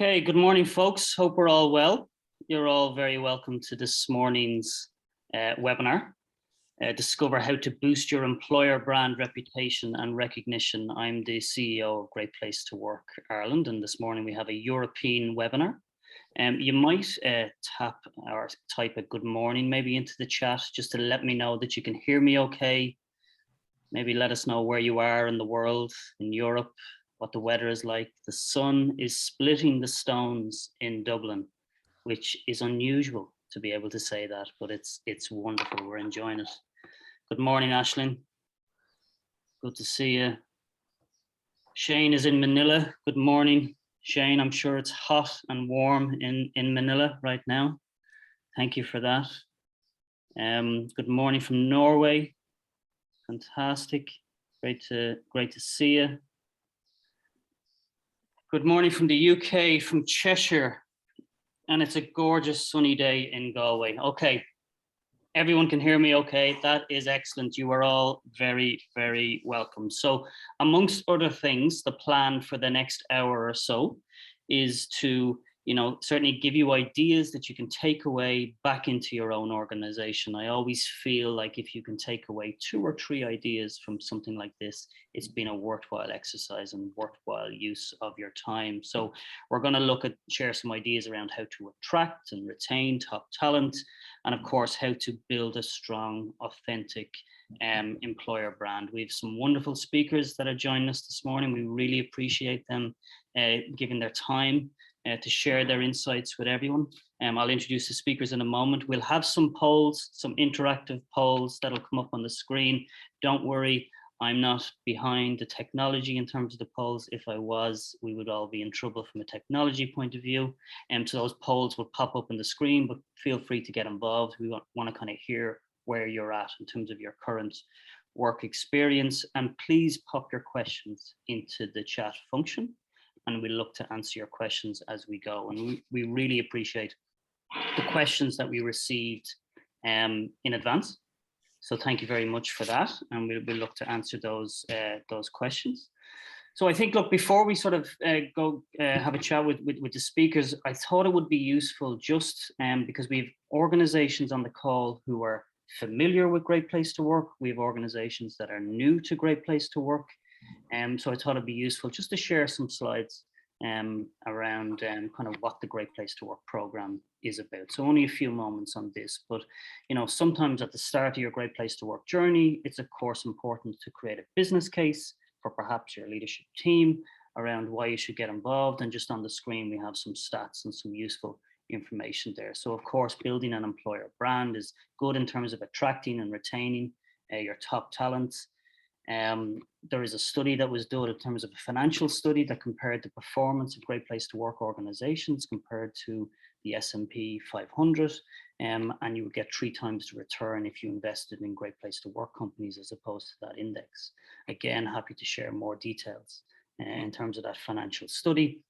Okay, good morning, folks. Hope we're all well. You're all very welcome to this morning's webinar, Discover How to Boost Your Employer Brand Reputation and Recognition. I'm the CEO of Great Place to Work Ireland, and this morning we have a European webinar. You might tap or type a good morning maybe into the chat just to let me know that you can hear me okay. Maybe let us know where you are in the world, in Europe, what the weather is like. The sun is splitting the stones in Dublin, which is unusual to be able to say that, but it's wonderful. We're enjoying it. Good morning, Aisling. Good to see you. Shane is in Manila. Good morning, Shane. I'm sure it's hot and warm in Manila right now. Thank you for that. Good morning from Norway. Fantastic. Great to see you. Good morning from the UK, from Cheshire, and it's a gorgeous sunny day in Galway. Okay, everyone can hear me okay? That is excellent. You are all very, very welcome. So amongst other things, the plan for the next hour or so is to, certainly give you ideas that you can take away back into your own organization. I always feel like if you can take away 2 or 3 ideas from something like this, it's been a worthwhile exercise and worthwhile use of your time. So we're going to share some ideas around how to attract and retain top talent, and of course, how to build a strong, authentic employer brand. We have some wonderful speakers that are joining us this morning. We really appreciate them giving their time to share their insights with everyone. I'll introduce the speakers in a moment. We'll have some polls, some interactive polls that'll come up on the screen. Don't worry, I'm not behind the technology in terms of the polls. If I was, we would all be in trouble from a technology point of view. So those polls will pop up on the screen, but feel free to get involved. We want to kind of hear where you're at in terms of your current work experience. And please pop your questions into the chat function, and we'll look to answer your questions as we go. And we really appreciate the questions that we received in advance. So thank you very much for that. And we'll look to answer those questions. So I think, look, before we sort of go have a chat with the speakers, I thought it would be useful just because we have organizations on the call who are familiar with Great Place to Work. We have organizations that are new to Great Place to Work. So I thought it'd be useful just to share some slides around kind of what the Great Place to Work program is about. So only a few moments on this, but sometimes at the start of your Great Place to Work journey, it's of course important to create a business case for perhaps your leadership team around why you should get involved. And just on the screen, we have some stats and some useful information there. So of course, building an employer brand is good in terms of attracting and retaining your top talents. There is a study that was done in terms of a financial study that compared the performance of Great Place to Work organizations compared to the S&P 500, and you would get 3 times the return if you invested in Great Place to Work companies as opposed to that index. Again, happy to share more details in terms of that financial study.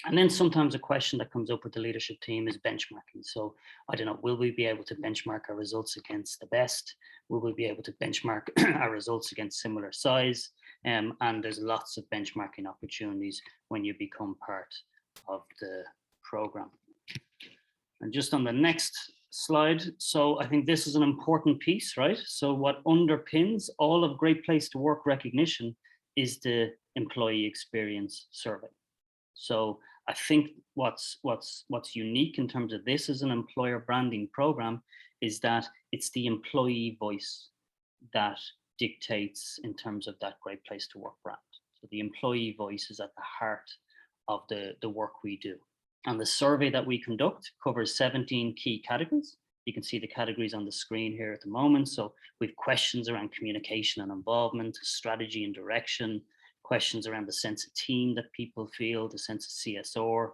And then sometimes a question that comes up with the leadership team is benchmarking. So I don't know, will we be able to benchmark our results against the best? Will we be able to benchmark our results against similar size? And there's lots of benchmarking opportunities when you become part of the program. And just on the next slide, so I think this is an important piece, right? So what underpins all of Great Place to Work recognition is the employee experience survey. So I think what's unique in terms of this as an employer branding program is that it's the employee voice that dictates in terms of that Great Place to Work brand. So the employee voice is at the heart of the work we do. And the survey that we conduct covers 17 key categories. You can see the categories on the screen here at the moment. So we have questions around communication and involvement, strategy and direction, questions around the sense of team that people feel, the sense of CSR,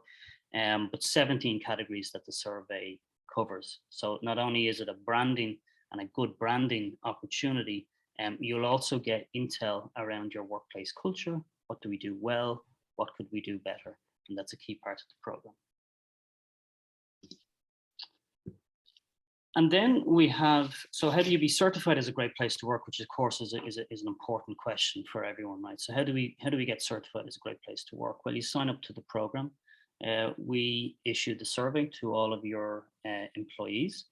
but 17 categories that the survey covers. So not only is it a branding and a good branding opportunity, you'll also get intel around your workplace culture. What do we do well? What could we do better? And that's a key part of the program. And then we have, so how do you be certified as a Great Place to Work, which of course is an important question for everyone, right? So how do we get certified as a Great Place to Work? Well, you sign up to the program we issued the survey to all of your employees.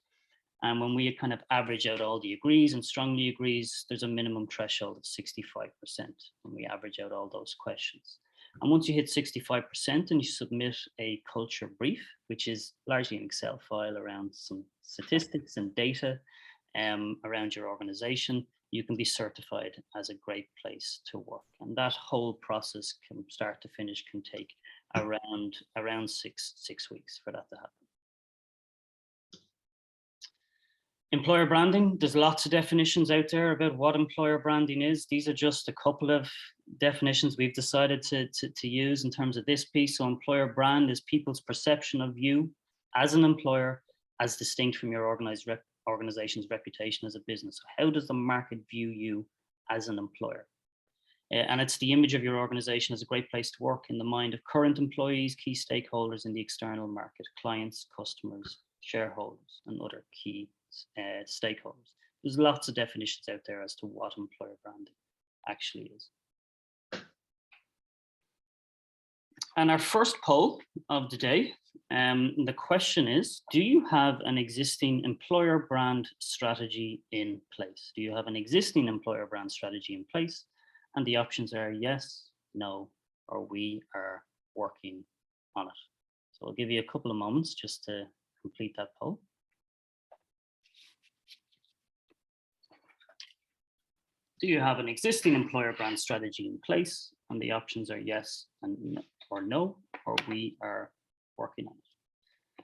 And when we kind of average out all the agrees and strongly agrees, there's a minimum threshold of 65% when we average out all those questions. And once you hit 65% and you submit a culture brief, which is largely an Excel file around some statistics and data around your organization, you can be certified as a great place to work. And that whole process from start to finish can take around six weeks for that to happen. Employer branding, there's lots of definitions out there about what employer branding is. These are just a couple of definitions we've decided to use in terms of this piece. So employer brand is people's perception of you as an employer as distinct from your organization's reputation as a business. So how does the market view you as an employer? And it's the image of your organization as a great place to work in the mind of current employees, key stakeholders in the external market, clients, customers, shareholders, and other key stakeholders. There's lots of definitions out there as to what employer branding actually is. And our first poll of the day, the question is, do you have an existing employer brand strategy in place? Do you have an existing employer brand strategy in place? And the options are yes, no, or we are working on it. So I'll give you a couple of moments just to complete that poll. Do you have an existing employer brand strategy in place? And the options are yes and no, or no, or we are working on it.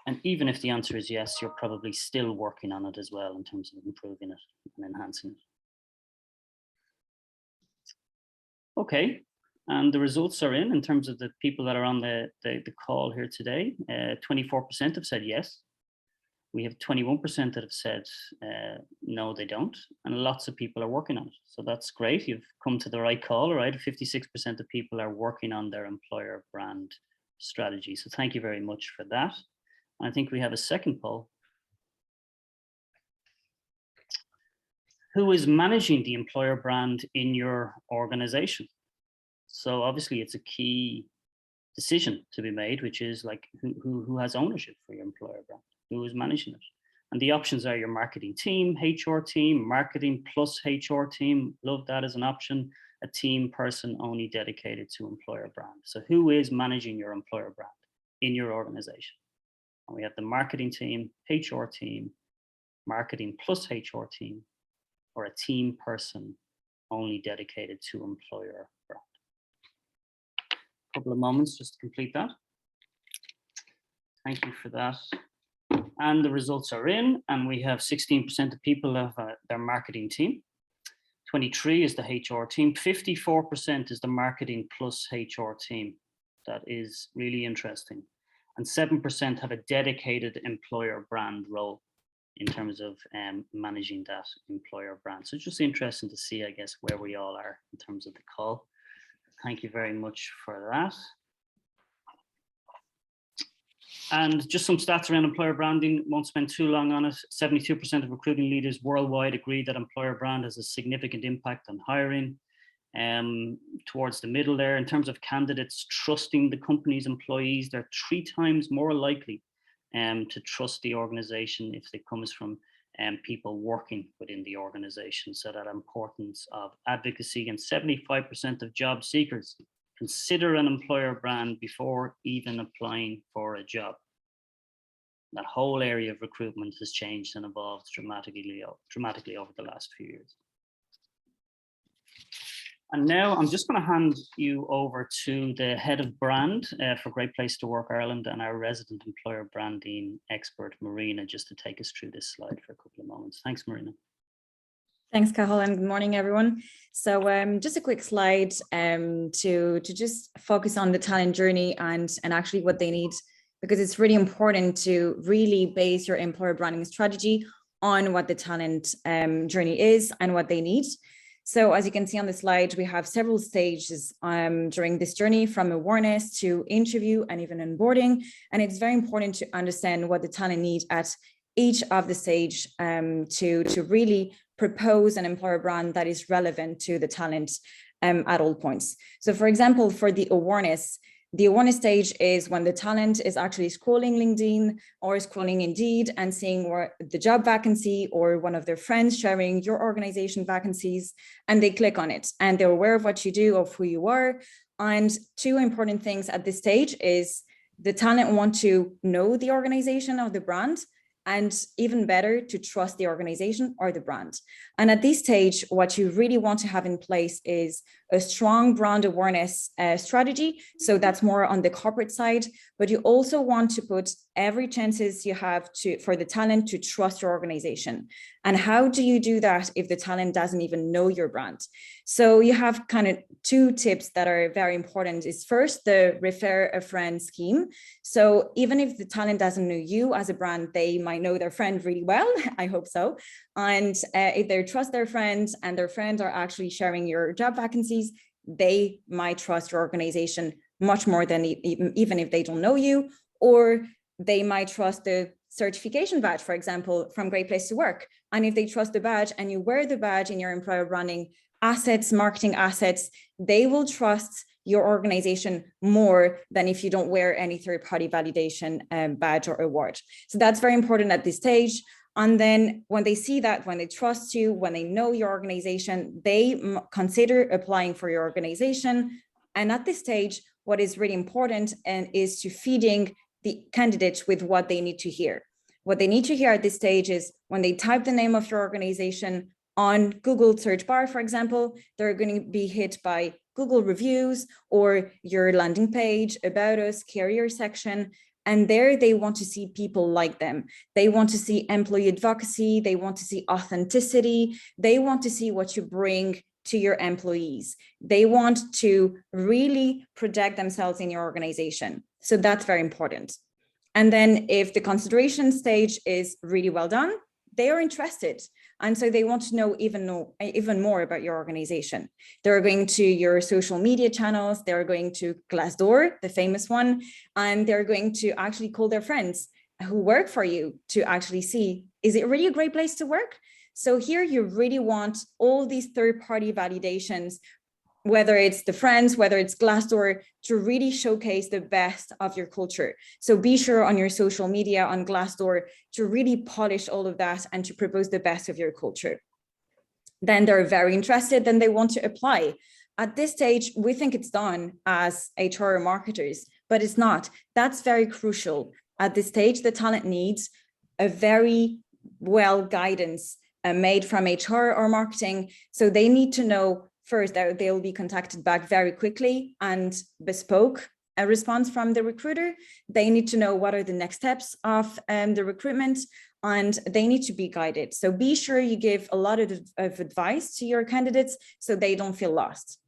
And even if the answer is yes, you're probably still working on it as well in terms of improving it and enhancing it. Okay, and the results are in terms of the people that are on the call here today. 24% have said yes. We have 21% that have said no, they don't, and lots of people are working on it. So that's great. You've come to the right call, right? 56% of people are working on their employer brand strategy. So thank you very much for that. And I think we have a second poll. Who is managing the employer brand in your organization? So obviously it's a key decision to be made, which is like who has ownership for your employer brand? Who is managing it? And the options are your marketing team, HR team, marketing plus HR team. Love that as an option. A team person only dedicated to employer brand. So who is managing your employer brand in your organization? And we have the marketing team, HR team, marketing plus HR team, or a team person only dedicated to employer brand. A couple of moments just to complete that. Thank you for that. And the results are in, and we have 16% of people have their marketing team. 23 is the HR team. 54% is the marketing plus HR team. That is really interesting. And 7% have a dedicated employer brand role in terms of managing that employer brand. So it's just interesting to see, I guess, where we all are in terms of the call. Thank you very much for that. And just some stats around employer branding, won't spend too long on it. 72% of recruiting leaders worldwide agree that employer brand has a significant impact on hiring. Towards the middle there, in terms of candidates trusting the company's employees, they're 3 times more likely to trust the organization if it comes from people working within the organization. So that importance of advocacy, and 75% of job seekers consider an employer brand before even applying for a job. That whole area of recruitment has changed and evolved dramatically over the last few years. And now I'm just going to hand you over to the head of brand for Great Place to Work Ireland and our resident employer branding expert, Marina, just to take us through this slide for a couple of moments. Thanks, Marina. Thanks, Cathal, and good morning, everyone. So just a quick slide to just focus on the talent journey and actually what they need, because it's really important to really base your employer branding strategy on what the talent journey is and what they need. So as you can see on the slide, we have several stages during this journey, from awareness to interview and even onboarding. And it's very important to understand what the talent needs at each of the stage to really propose an employer brand that is relevant to the talent at all points. So for example, for the awareness, The awareness stage is when the talent is actually scrolling LinkedIn or scrolling Indeed and seeing where the job vacancy or one of their friends sharing your organization vacancies, and they click on it and they're aware of what you do, of who you are. And two important things at this stage is the talent want to know the organization or the brand, and even better, to trust the organization or the brand. And at this stage, what you really want to have in place is a strong brand awareness strategy. So that's more on the corporate side, but you also want to put every chances you have for the talent to trust your organization. And how do you do that if the talent doesn't even know your brand? So you have kind of two tips that are very important. Is first the refer a friend scheme. So even if the talent doesn't know you as a brand, they might know their friend really well. I hope so. And if they trust their friends and their friends are actually sharing your job vacancies, they might trust your organization much more than even if they don't know you, or they might trust the certification badge, for example, from Great Place to Work. And if they trust the badge and you wear the badge in your employer branding assets, marketing assets, they will trust your organization more than if you don't wear any third-party validation badge or award. So that's very important at this stage. And then when they see that, when they trust you, when they know your organization, they consider applying for your organization. And at this stage, what is really important is to feeding the candidates with what they need to hear. What they need to hear at this stage is when they type the name of your organization on Google search bar, for example, they're going to be hit by Google reviews or your landing page, about us, career section. And there they want to see people like them. They want to see employee advocacy. They want to see authenticity. They want to see what you bring to your employees. They want to really project themselves in your organization. So that's very important. And then if the consideration stage is really well done, they are interested. And so they want to know even more about your organization. They're going to your social media channels, they're going to Glassdoor, the famous one, and they're going to actually call their friends who work for you to actually see, is it really a great place to work? So here you really want all these third-party validations, whether it's the friends, whether it's Glassdoor, to really showcase the best of your culture. So be sure on your social media, on Glassdoor, to really polish all of that and to propose the best of your culture. Then they're very interested, then they want to apply. At this stage, we think it's done as HR marketers, but it's not. That's very crucial. At this stage, the talent needs a very well guidance made from HR or marketing. So they need to know first that they'll be contacted back very quickly and bespoke a response from the recruiter. They need to know what are the next steps of the recruitment, and they need to be guided. So be sure you give a lot of advice to your candidates so they don't feel lost.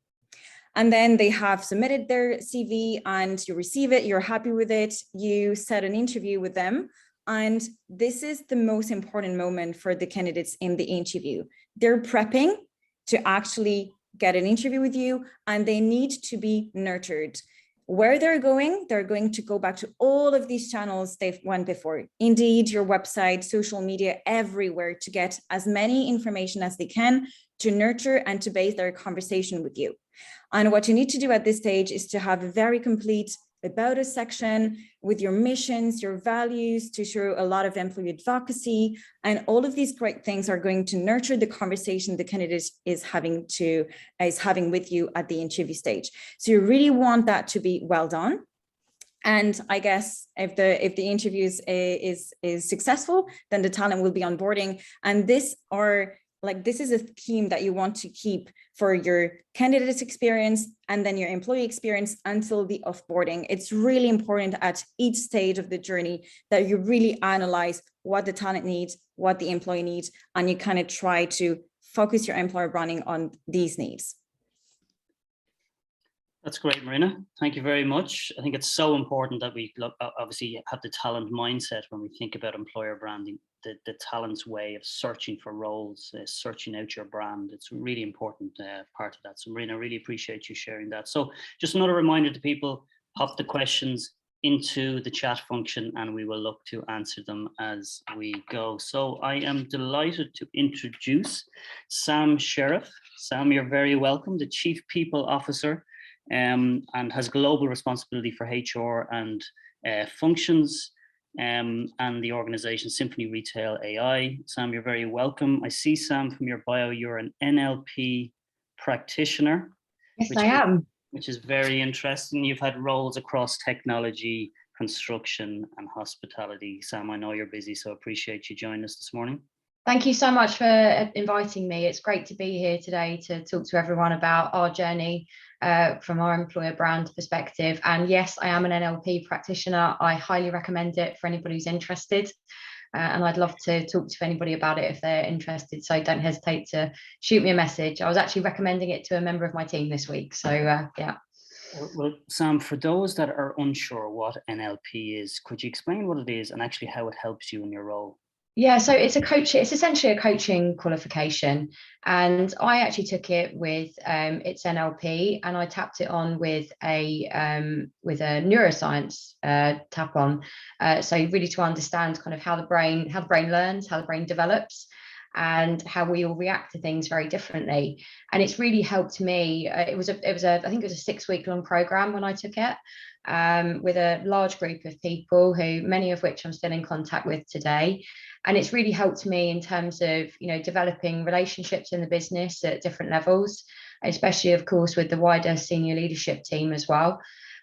And then they have submitted their CV and you receive it, you're happy with it, you set an interview with them. And this is the most important moment for the candidates in the interview. They're prepping to actually get an interview with you, and they need to be nurtured. Where they're going to go back to all of these channels they've went before. Indeed, your website, social media, everywhere, to get as many information as they can to nurture and to base their conversation with you. And what you need to do at this stage is to have a very complete about us section with your missions, your values, to show a lot of employee advocacy, and all of these great things are going to nurture the conversation the candidate is having with you at the interview stage. So you really want that to be well done. And I guess if the interview is successful, then the talent will be onboarding. And this is a theme that you want to keep for your candidate's experience and then your employee experience until the offboarding. It's really important at each stage of the journey that you really analyze what the talent needs, what the employee needs, and you kind of try to focus your employer branding on these needs. That's great, Marina. Thank you very much. I think it's so important that we obviously have the talent mindset when we think about employer branding, the talent's way of searching for roles, searching out your brand. It's a really important part of that. So Marina, I really appreciate you sharing that. So just another reminder to people, pop the questions into the chat function and we will look to answer them as we go. So I am delighted to introduce Sam Sheriff. Sam, you're very welcome, the Chief People Officer and has global responsibility for HR and functions. And the organization Symphony Retail AI. Sam, you're very welcome. I see, Sam, from your bio, you're an NLP practitioner. Yes, I am. Which is very interesting. You've had roles across technology, construction, and hospitality. Sam, I know you're busy, so I appreciate you joining us this morning. Thank you so much for inviting me. It's great to be here today to talk to everyone about our journey from our employer brand perspective. And yes, I am an NLP practitioner. I highly recommend it for anybody who's interested. And I'd love to talk to anybody about it if they're interested. So don't hesitate to shoot me a message. I was actually recommending it to a member of my team this week. So yeah. Well, Sam, for those that are unsure what NLP is, could you explain what it is and actually how it helps you in your role? Yeah, so it's essentially a coaching qualification, and I actually took it with it's NLP, and I tapped it on with a neuroscience tap on, so really to understand kind of how the brain learns, how the brain develops, and how we all react to things very differently. And it's really helped me. I think it was a 6-week long program when I took it. With a large group of people many of which I'm still in contact with today. And it's really helped me in terms of, developing relationships in the business at different levels, especially, of course, with the wider senior leadership team as well.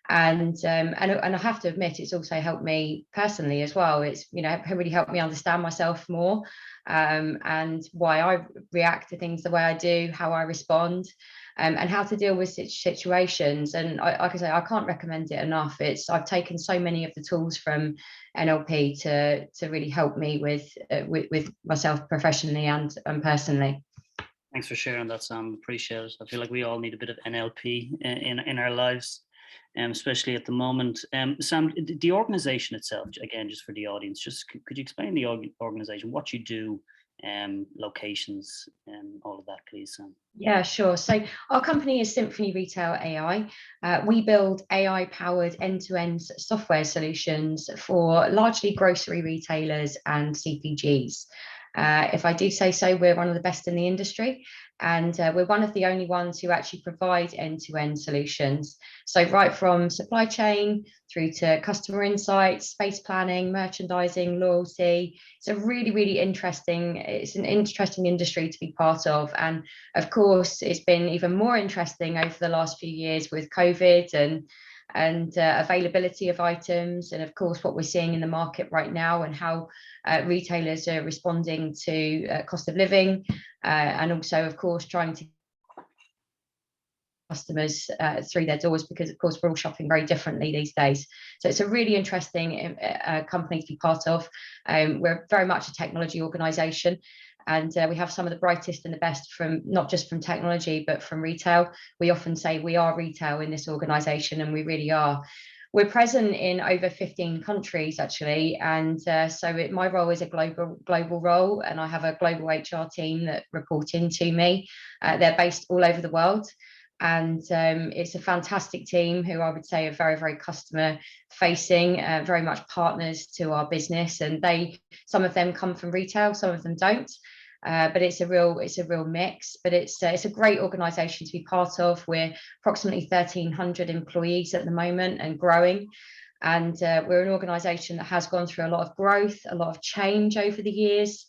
And I have to admit, it's also helped me personally as well. It's, really helped me understand myself more, and why I react to things the way I do, how I respond. And how to deal with situations. And like I say, I can't recommend it enough. I've taken so many of the tools from NLP to really help me with myself professionally and personally. Thanks for sharing that, Sam. Appreciate it. I feel like we all need a bit of NLP in our lives, especially at the moment. Sam, the organization itself, again, just for the audience, could you explain the organization, what you do, locations, and all of that, please, Sam? Yeah, sure. So our company is Symphony Retail AI. We build AI-powered end-to-end software solutions for largely grocery retailers and CPGs. If I do say so, we're one of the best in the industry, and we're one of the only ones who actually provide end-to-end solutions. So right from supply chain through to customer insights, space planning, merchandising, loyalty. It's an interesting industry to be part of. And of course, it's been even more interesting over the last few years with COVID and availability of items, and of course what we're seeing in the market right now, and how retailers are responding to cost of living, and also of course trying to customers through their doors, because of course we're all shopping very differently these days. So it's a really interesting company to be part of. We're very much a technology organization, and we have some of the brightest and the best from not just from technology but from retail. We often say we are retail in this organization, and we really are. We're present in over 15 countries actually, and my role is a global role, and I have a global HR team that report into me. They're based all over the world, and it's a fantastic team who I would say are very, very customer facing, very much partners to our business, and some of them come from retail, some of them don't. But it's a real mix. But it's a great organisation to be part of. We're approximately 1,300 employees at the moment and growing. And we're an organisation that has gone through a lot of growth, a lot of change over the years.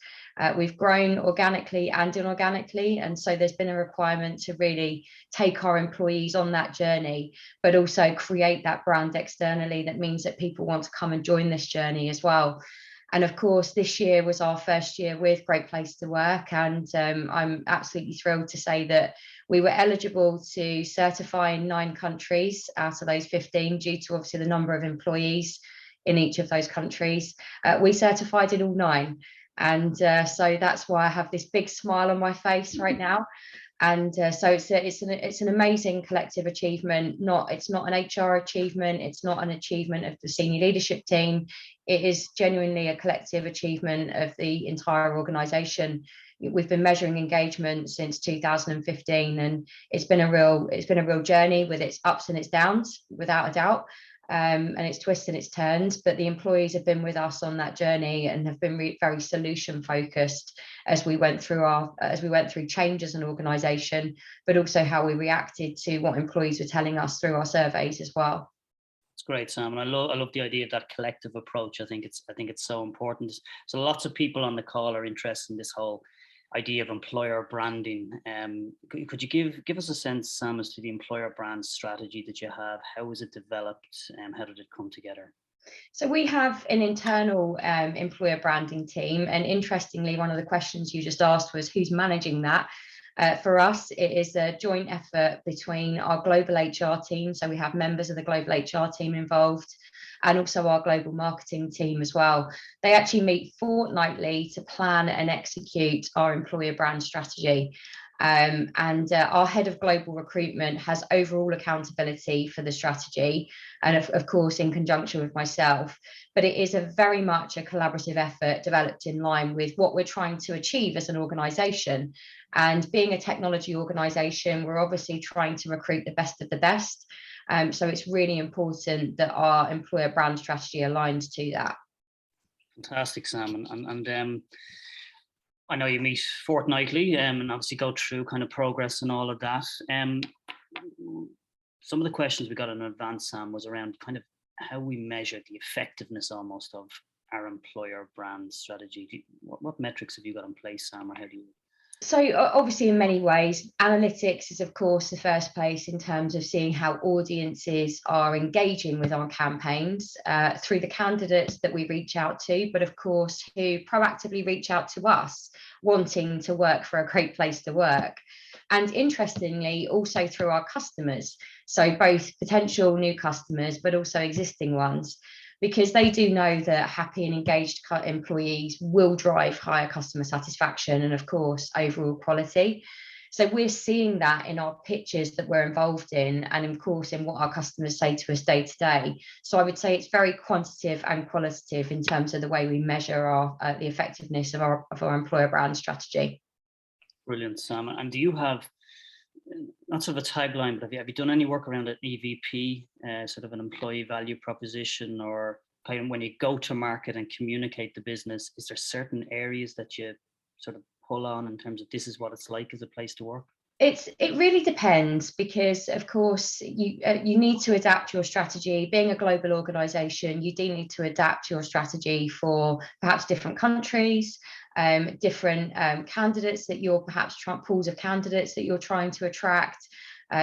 We've grown organically and inorganically, and so there's been a requirement to really take our employees on that journey, but also create that brand externally that means that people want to come and join this journey as well. And of course, this year was our first year with Great Place to Work, and I'm absolutely thrilled to say that we were eligible to certify in 9 countries out of those 15, due to obviously the number of employees in each of those countries. We certified in all 9. And so that's why I have this big smile on my face right now. And so it's an amazing collective achievement. It's not an HR achievement. It's not an achievement of the senior leadership team. It is genuinely a collective achievement of the entire organisation. We've been measuring engagement since 2015, and it's been a real journey with its ups and its downs, without a doubt. and it's twists and it's turns, but the employees have been with us on that journey and have been very solution focused as we went through change as an organization, but also how we reacted to what employees were telling us through our surveys as well. It's great, Sam, and I love the idea of that collective approach. I think it's so important. So lots of people on the call are interested in this whole idea of employer branding. Could you give us a sense, Sam, as to the employer brand strategy that you have? How was it developed? How did it come together? So we have an internal employer branding team, and interestingly, one of the questions you just asked was who's managing that. For us, it is a joint effort between our global HR team. So we have members of the global HR team involved, and also our global marketing team as well. They actually meet fortnightly to plan and execute our employer brand strategy. Our head of global recruitment has overall accountability for the strategy, and of course in conjunction with myself, but it is very much a collaborative effort developed in line with what we're trying to achieve as an organization. And being a technology organization, we're obviously trying to recruit the best of the best, so it's really important that our employer brand strategy aligns to that. Fantastic, Sam, and I know you meet fortnightly, and obviously go through kind of progress and all of that. Some of the questions we got in advance, Sam, was around kind of how we measure the effectiveness almost of our employer brand strategy. What metrics have you got in place, Sam, or how do you? So obviously in many ways, analytics is of course the first place in terms of seeing how audiences are engaging with our campaigns through the candidates that we reach out to, but of course who proactively reach out to us wanting to work for a great place to work. And interestingly, also through our customers. So both potential new customers, but also existing ones, because they do know that happy and engaged employees will drive higher customer satisfaction and of course overall quality. So we're seeing that in our pitches that we're involved in, and of course in what our customers say to us day to day. So I would say it's very quantitative and qualitative in terms of the way we measure the effectiveness of our employer brand strategy. Brilliant, Sam. And do you have, not sort of a tagline, but have you done any work around an EVP, sort of an employee value proposition, or kind of when you go to market and communicate the business, is there certain areas that you sort of pull on in terms of this is what it's like as a place to work? It really depends, because of course you need to adapt your strategy. Being a global organization, you do need to adapt your strategy for perhaps different countries, different candidates that you're perhaps pools of candidates that you're trying to attract.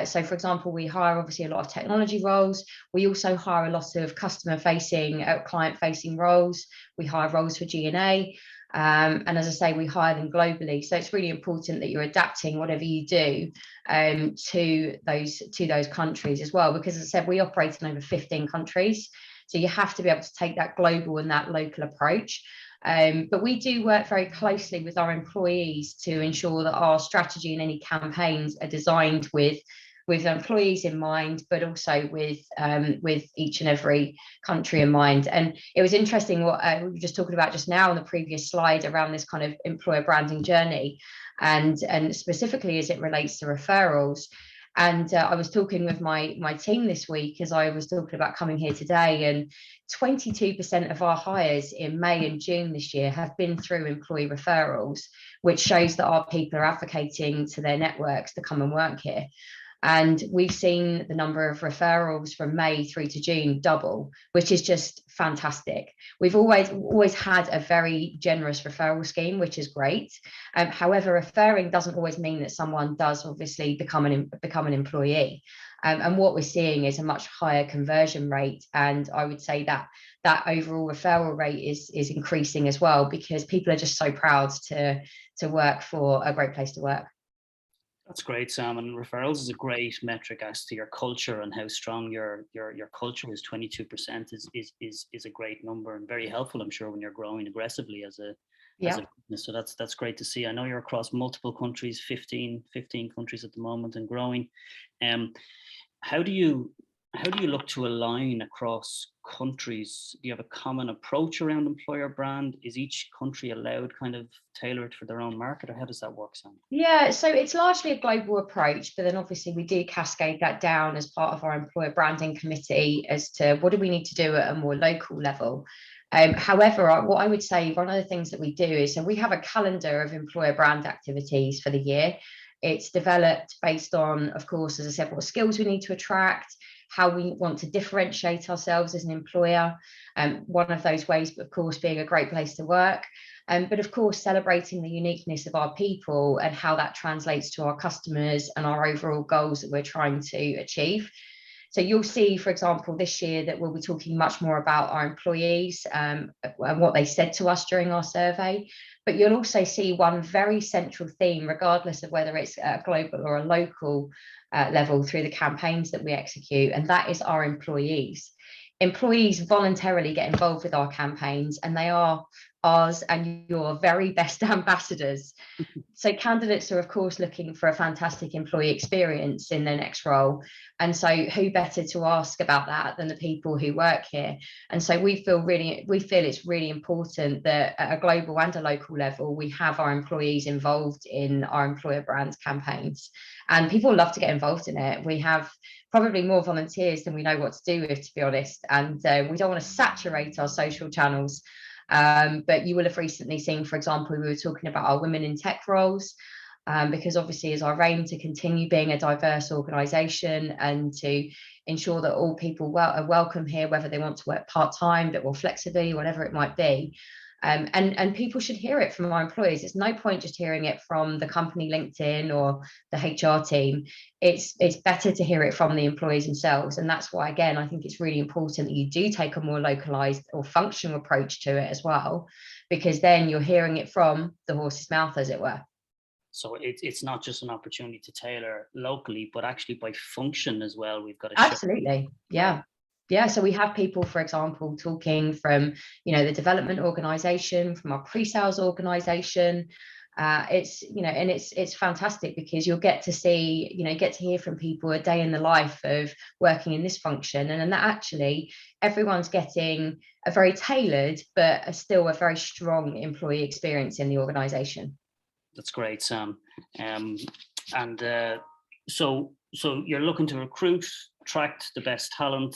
So for example, we hire obviously a lot of technology roles. We also hire a lot of customer facing, client facing roles. We hire roles for G&A. And as I say, we hire them globally. So it's really important that you're adapting whatever you do to those countries as well, because as I said, we operate in over 15 countries. So you have to be able to take that global and that local approach. But we do work very closely with our employees to ensure that our strategy and any campaigns are designed with employees in mind, but also with each and every country in mind. And it was interesting what we were just talking about just now on the previous slide around this kind of employer branding journey, and specifically as it relates to referrals. And I was talking with my team this week as I was talking about coming here today, and 22% of our hires in May and June this year have been through employee referrals, which shows that our people are advocating to their networks to come and work here. And we've seen the number of referrals from May through to June double, which is just fantastic. We've always had a very generous referral scheme, which is great. However, referring doesn't always mean that someone does obviously become an employee. And what we're seeing is a much higher conversion rate. And I would say that overall referral rate is increasing as well, because people are just so proud to work for a great place to work. That's great, Sam. And referrals is a great metric as to your culture and how strong your culture is. 22% is a great number and very helpful, I'm sure, when you're growing aggressively as a business. So that's great to see. I know you're across multiple countries, 15 countries at the moment and growing. How do you how do you look to align across countries? Do you have a common approach around employer brand? Is each country allowed kind of tailored for their own market, or how does that work, Sam? Yeah, so it's largely a global approach, but then obviously we do cascade that down as part of our employer branding committee as to what do we need to do at a more local level. However, what I would say, one of the things that we do is, so we have a calendar of employer brand activities for the year. It's developed based on, of course, as I said, what skills we need to attract, how we want to differentiate ourselves as an employer. One of those ways, of course, being a great place to work. But of course, celebrating the uniqueness of our people and how that translates to our customers and our overall goals that we're trying to achieve. So you'll see, for example, this year that we'll be talking much more about our employees and what they said to us during our survey. But you'll also see one very central theme, regardless of whether it's a global or a local level through the campaigns that we execute, and that is our employees. Employees voluntarily get involved with our campaigns, and they are ours and your very best ambassadors. So candidates are, of course, looking for a fantastic employee experience in their next role. And so who better to ask about that than the people who work here? And so we feel it's really important that at a global and a local level, we have our employees involved in our employer brands campaigns. And people love to get involved in it. We have probably more volunteers than we know what to do with, to be honest. And we don't want to saturate our social channels. But you will have recently seen, for example, we were talking about our women in tech roles, because obviously is our aim to continue being a diverse organisation and to ensure that all people are welcome here, whether they want to work part-time, but more flexibly, whatever it might be. And people should hear it from our employees. It's no point just hearing it from the company LinkedIn or the HR team. It's better to hear it from the employees themselves. And that's why, again, I think it's really important that you do take a more localized or functional approach to it as well, because then you're hearing it from the horse's mouth, as it were. So it's not just an opportunity to tailor locally, but actually by function as well. We've got to Absolutely. Yeah. Yeah, so we have people, for example, talking from, the development organization, from our pre-sales organization. It's fantastic because you'll get to see, get to hear from people a day in the life of working in this function. And that actually everyone's getting a very tailored, but still a very strong employee experience in the organization. That's great, Sam. So you're looking to recruit, attract the best talent.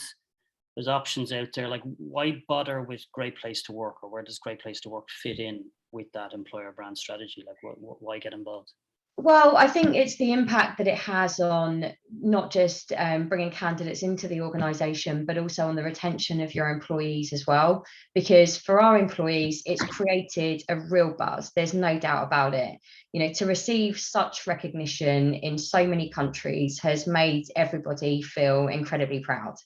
There's options out there. Like, why bother with Great Place to Work, or where does Great Place to Work fit in with that employer brand strategy? Like, why get involved? Well, I think it's the impact that it has on not just bringing candidates into the organisation, but also on the retention of your employees as well. Because for our employees, it's created a real buzz. There's no doubt about it. To receive such recognition in so many countries has made everybody feel incredibly proud,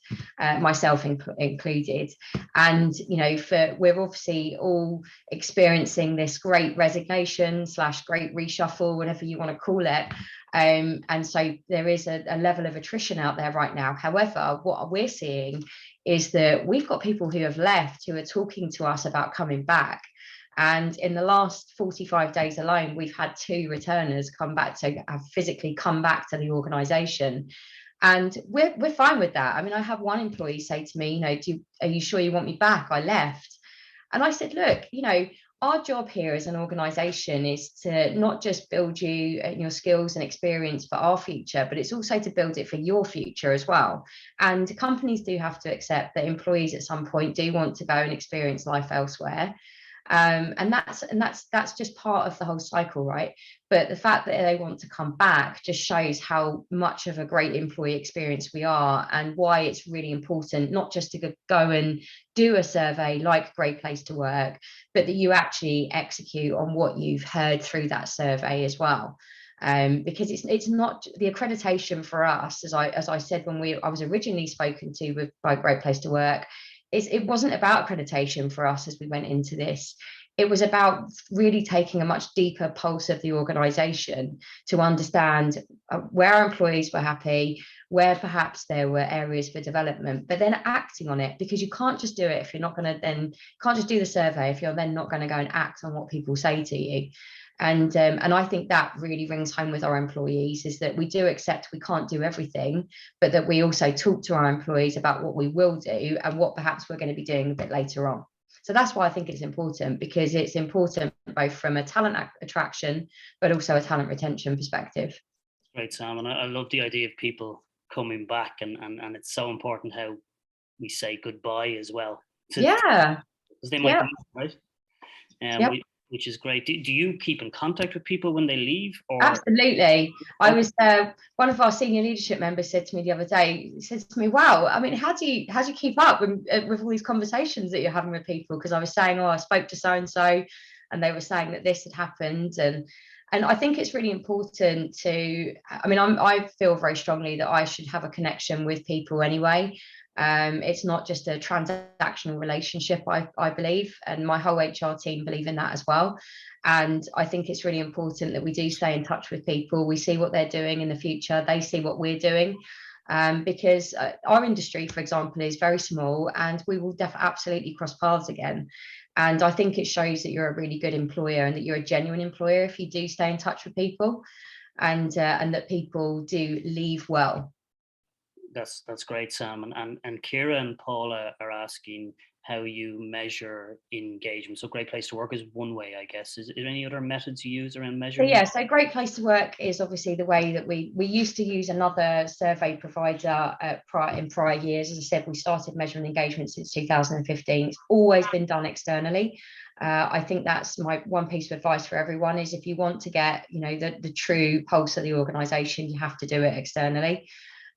myself included. And, we're obviously all experiencing this great resignation / great reshuffle, whatever you want to call it. And so there is a level of attrition out there right now. However, what we're seeing is that we've got people who have left who are talking to us about coming back. And in the last 45 days alone, we've had 2 returners have physically come back to the organisation. And we're fine with that. I mean, I have one employee say to me, are you sure you want me back? I left. And I said, look, our job here as an organisation is to not just build you your skills and experience for our future, but it's also to build it for your future as well. And companies do have to accept that employees at some point do want to go and experience life elsewhere. And that's just part of the whole cycle, right? But the fact that they want to come back just shows how much of a great employee experience we are, and why it's really important not just to go and do a survey like Great Place to Work, but that you actually execute on what you've heard through that survey as well. Because it's not the accreditation for us, as I said when I was originally spoken to by Great Place to Work. It wasn't about accreditation for us as we went into this. It was about really taking a much deeper pulse of the organisation to understand where our employees were happy, where perhaps there were areas for development, but then acting on it, because you can't just do it if you're not going to can't just do the survey if you're then not going to go and act on what people say to you. And I think that really rings home with our employees, is that we do accept we can't do everything, but that we also talk to our employees about what we will do and what perhaps we're going to be doing a bit later on. So that's why I think it's important, because it's important both from a talent attraction, but also a talent retention perspective. Great, Sam. And I love the idea of people coming back, and it's so important how we say goodbye as well. Yeah. Because they might Yep. leave, right? Yep. Which is great. Do you keep in contact with people when they leave? Or Absolutely. I was one of our senior leadership members said to me the other day, he said to me, wow, I mean, how do you keep up with all these conversations that you're having with people? Because I was saying, oh, I spoke to so-and-so, and they were saying that this had happened. And I think it's really important to, I mean, I feel very strongly that I should have a connection with people anyway. It's not just a transactional relationship, I believe, and my whole HR team believe in that as well. And I think it's really important that we do stay in touch with people. We see what they're doing in the future. They see what we're doing. Because our industry, for example, is very small, and we will absolutely cross paths again. And I think it shows that you're a really good employer and that you're a genuine employer if you do stay in touch with people, and that people do leave well. That's great, Sam. And Kira and Paula are asking how you measure engagement. So Great Place to Work is one way, I guess. Is there any other methods you use around measuring? So Great Place to Work is obviously the way that we used to use another survey provider in prior years. As I said, we started measuring engagement since 2015. It's always been done externally. I think that's my one piece of advice for everyone, is if you want to get, the true pulse of the organization, you have to do it externally.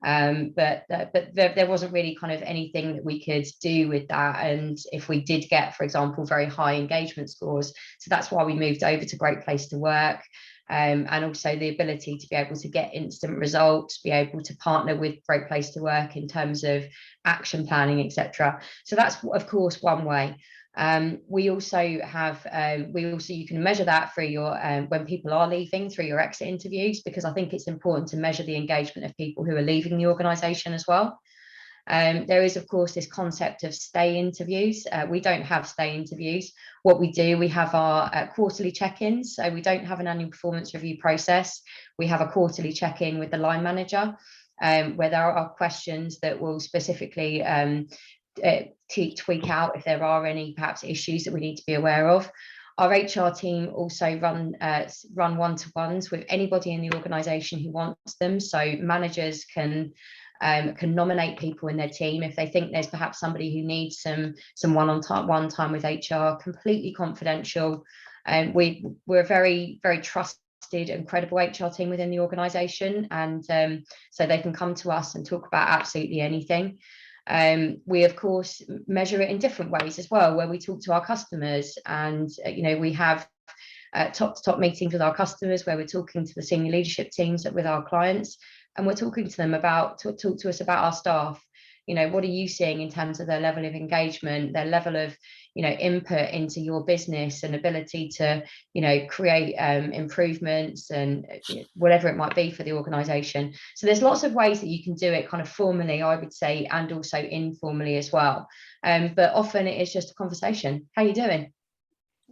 But there wasn't really kind of anything that we could do with that. And if we did get, for example, very high engagement scores, so that's why we moved over to Great Place to Work. And also the ability to be able to get instant results, be able to partner with Great Place to Work in terms of action planning, etc. So that's, of course, one way. We also you can measure that through your when people are leaving, through your exit interviews, because I think it's important to measure the engagement of people who are leaving the organization as well. There is, of course, this concept of stay interviews. We don't have stay interviews. What we do, we have our quarterly check-ins. So we don't have an annual performance review process. We have a quarterly check-in with the line manager, where there are questions that will specifically tweak out if there are any perhaps issues that we need to be aware of. Our HR team also run one-to-ones with anybody in the organisation who wants them. So managers can nominate people in their team if they think there's perhaps somebody who needs some one time with HR, completely confidential. And we're a very, very trusted and credible HR team within the organisation, and so they can come to us and talk about absolutely anything. We, of course, measure it in different ways as well, where we talk to our customers, and we have top meetings with our customers where we're talking to the senior leadership teams with our clients, and we're talking to them talk to us about our staff. What are you seeing in terms of their level of engagement, their level of input into your business, and ability to create improvements and whatever it might be for the organization. So there's lots of ways that you can do it kind of formally, I would say, and also informally as well. But often it is just a conversation. How are you doing?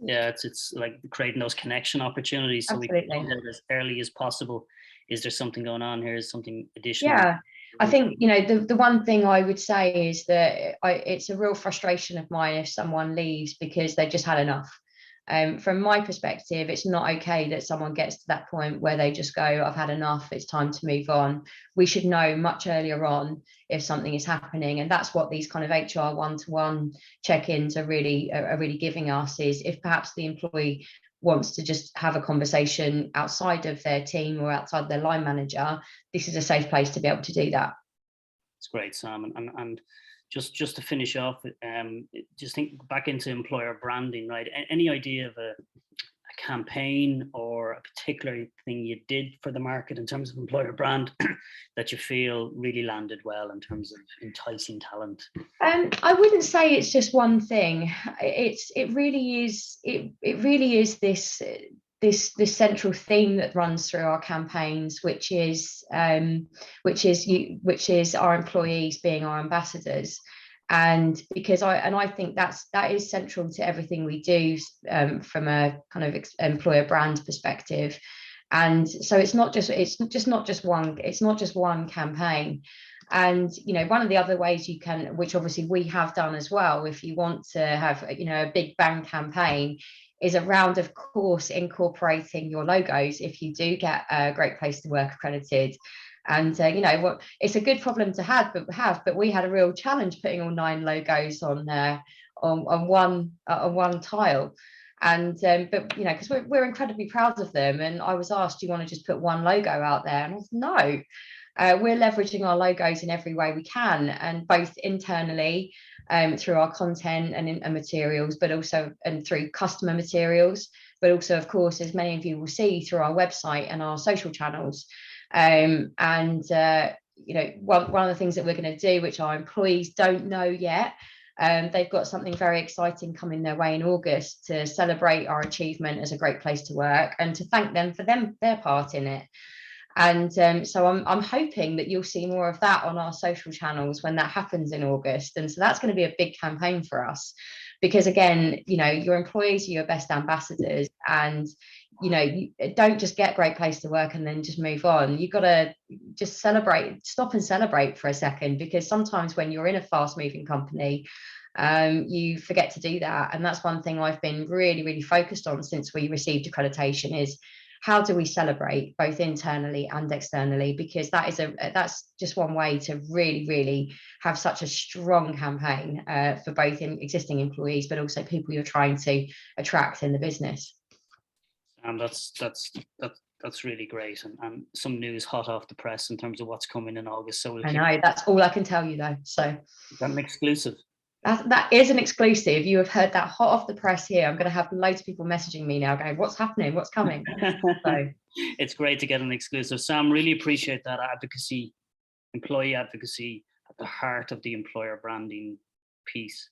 Yeah, it's like creating those connection opportunities, so Absolutely. we can find out as early as possible. Is there something going on here? Is something additional? Yeah, I think the one thing I would say is that it's a real frustration of mine if someone leaves because they just had enough. From my perspective, it's not okay that someone gets to that point where they just go, I've had enough, it's time to move on. We should know much earlier on if something is happening, and that's what these kind of HR one-to-one check-ins are really giving us, is if perhaps the employee wants to just have a conversation outside of their team or outside their line manager, this is a safe place to be able to do that. It's great, Sam. And just to finish off, just think back into employer branding, right? Any idea of a campaign or a particular thing you did for the market in terms of employer brand that you feel really landed well in terms of enticing talent? I wouldn't say it's just one thing. It really is this central theme that runs through our campaigns, which is our employees being our ambassadors. And because I think that is central to everything we do, from a kind of employer brand perspective. And so it's not just one campaign. And one of the other ways you can, which obviously we have done as well, if you want to have a big bang campaign, is around, of course, incorporating your logos if you do get a Great Place to Work accredited. And it's a good problem to have, but we had a real challenge putting all 9 logos on one tile. And but because we're incredibly proud of them, and I was asked, do you want to just put one logo out there? And I said, no. We're leveraging our logos in every way we can, and both internally through our content and materials, but also and through customer materials, but also, of course, as many of you will see, through our website and our social channels. One of the things that we're going to do, which our employees don't know yet, they've got something very exciting coming their way in August to celebrate our achievement as a great place to work and to thank them for their part in it. And so I'm hoping that you'll see more of that on our social channels when that happens in August. And so that's going to be a big campaign for us, because again, your employees are your best ambassadors, and you don't just get Great Place to Work and then just move on. You've got to just stop and celebrate for a second, because sometimes when you're in a fast moving company, you forget to do that. And that's one thing I've been really, really focused on since we received accreditation, is how do we celebrate both internally and externally? Because that's just one way to really, really have such a strong campaign for both existing employees, but also people you're trying to attract in the business. And that's really great, and some news hot off the press in terms of what's coming in August. So I know that's all I can tell you, though. So is that an exclusive? That is an exclusive. You have heard that hot off the press here. I'm going to have loads of people messaging me now going, what's happening? What's coming? So it's great to get an exclusive. Sam, really appreciate that advocacy, employee advocacy at the heart of the employer branding piece,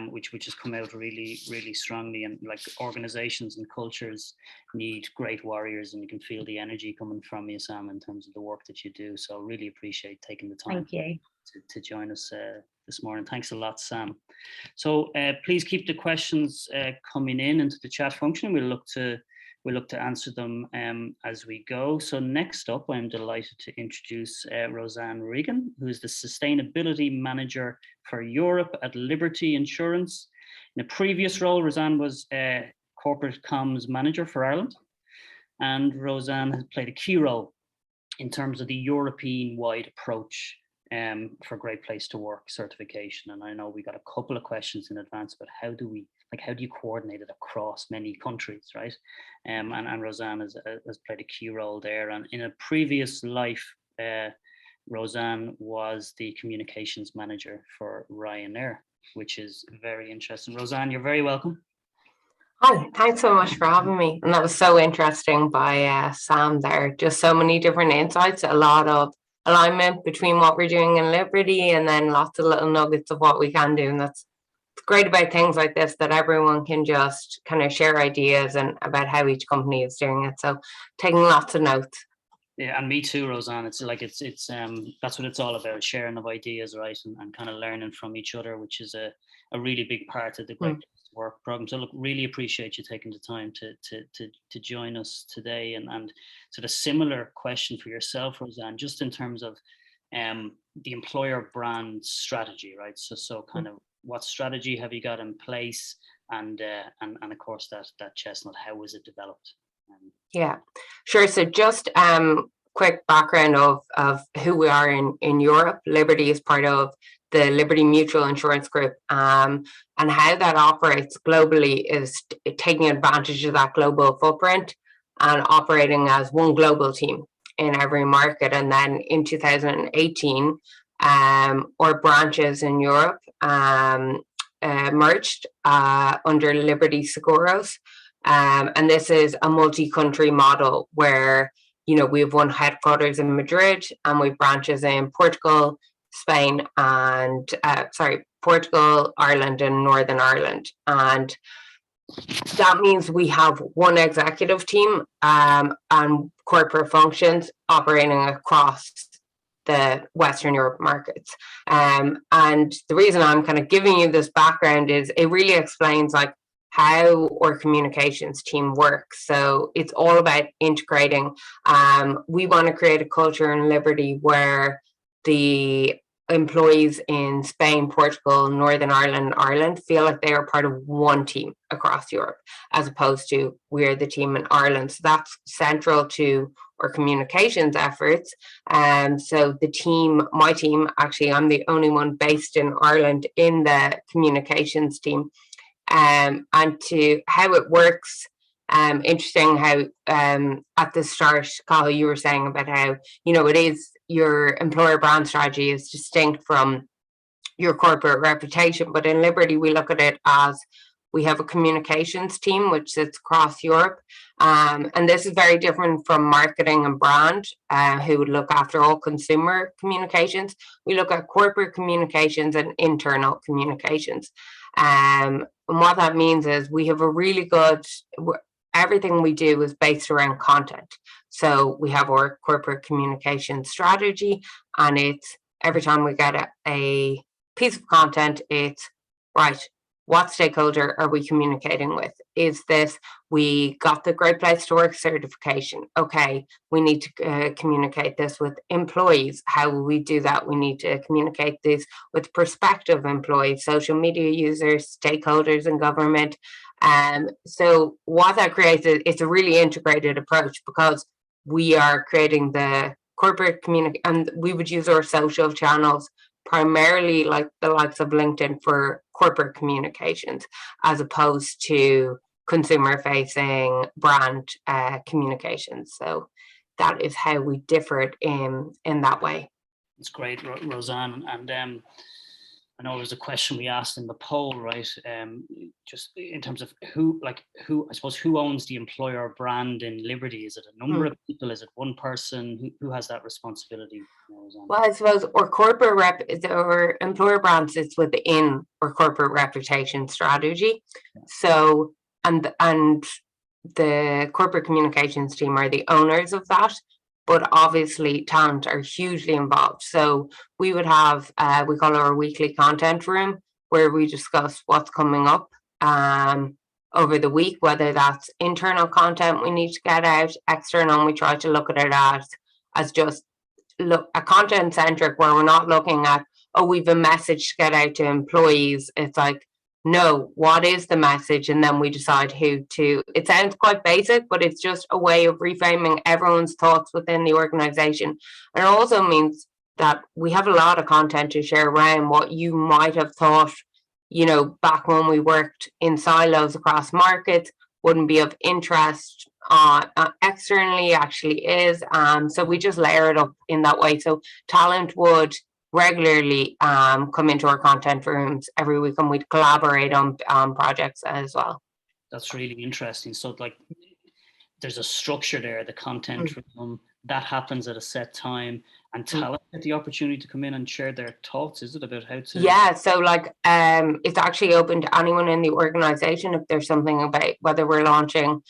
which has come out really, really strongly. And like, organizations and cultures need great warriors, and you can feel the energy coming from you, Sam, in terms of the work that you do. So really appreciate taking the time. Thank you. To join us this morning. Thanks a lot, Sam. So please keep the questions coming into the chat function. We'll look to answer them as we go. So next up, I'm delighted to introduce Roseanne Regan, who is the Sustainability Manager for Europe at Liberty Insurance. In a previous role, Roseanne was Corporate Comms Manager for Ireland, and Roseanne has played a key role in terms of the European-wide approach for Great Place to Work certification. And I know we got a couple of questions in advance, but how do you coordinate it across many countries, right? And Roseanne has played a key role there. And in a previous life, Roseanne was the communications manager for Ryanair, which is very interesting. Roseanne, you're very welcome. Hi, thanks so much for having me. And that was so interesting by Sam there. Just so many different insights, a lot of alignment between what we're doing in Liberty, and then lots of little nuggets of what we can do. And that's great about things like this, that everyone can just kind of share ideas and about how each company is doing it. So taking lots of notes. Yeah, and me too, Roseanne. It's like it's that's what it's all about, sharing of ideas, right, and kind of learning from each other, which is a really big part of the Great Place to Work program. So look, really appreciate you taking the time to join us today, and sort of similar question for yourself, Roseanne, just in terms of the employer brand strategy, right? So kind of what strategy have you got in place, and of course that chestnut, how was it developed? Yeah, sure. So just quick background of who we are in Europe. Liberty is part of the Liberty Mutual Insurance Group, and how that operates globally is taking advantage of that global footprint and operating as one global team in every market. And then in 2018, our branches in Europe merged under Liberty Seguros. And this is a multi-country model where, we have one headquarters in Madrid, and we have branches in Portugal, Spain, and Portugal, Ireland, and Northern Ireland. And that means we have one executive team and corporate functions operating across the Western Europe markets. And the reason I'm kind of giving you this background is it really explains like how our communications team works. So it's all about integrating. We want to create a culture in Liberty where the employees in Spain, Portugal, Northern Ireland, Ireland feel like they are part of one team across Europe, as opposed to we're the team in Ireland. So that's central to our communications efforts. So the team, my team, actually, I'm the only one based in Ireland in the communications team. And to how it works, interesting how at the start, Carl, you were saying about how, it is your employer brand strategy is distinct from your corporate reputation. But in Liberty, we look at it as we have a communications team which sits across Europe. And this is very different from marketing and brand, who would look after all consumer communications. We look at corporate communications and internal communications. And what that means is we have a really good, everything we do is based around content. So we have our corporate communication strategy, and it's every time we get a piece of content, it's right, what stakeholder are we communicating with? Is this, we got the Great Place to Work certification. Okay, we need to communicate this with employees. How will we do that? We need to communicate this with prospective employees, social media users, stakeholders in government. So what that creates is it's a really integrated approach, because we are creating the corporate community, and we would use our social channels primarily like the likes of LinkedIn for corporate communications, as opposed to consumer facing brand communications. So that is how we differed in that way. It's great, Roseanne. And I know there was a question we asked in the poll, right? Just in terms of who, I suppose, who owns the employer brand in Liberty? Is it a number of people? Is it one person? Who has that responsibility? Well, I suppose our corporate our employer brand sits within our corporate reputation strategy. Yeah. So, and the corporate communications team are the owners of that. But obviously talent are hugely involved. So we would have, we call it our weekly content room, where we discuss what's coming up over the week, whether that's internal content we need to get out, external, and we try to look at it as just a content centric, where we're not looking at, oh, we've a message to get out to employees. It's like, no, what is the message? And then we decide who to. It sounds quite basic, but it's just a way of reframing everyone's thoughts within the organization. And it also means that we have a lot of content to share around what you might have thought, back when we worked in silos across markets, wouldn't be of interest externally, actually is. So we just layer it up in that way. So talent would regularly come into our content rooms every week, and we'd collaborate on projects as well. That's really interesting. So there's a structure there, the content room, that happens at a set time, and talent get the opportunity to come in and share their thoughts. Is it about how to? Yeah, so it's actually open to anyone in the organization if there's something about whether we're launching,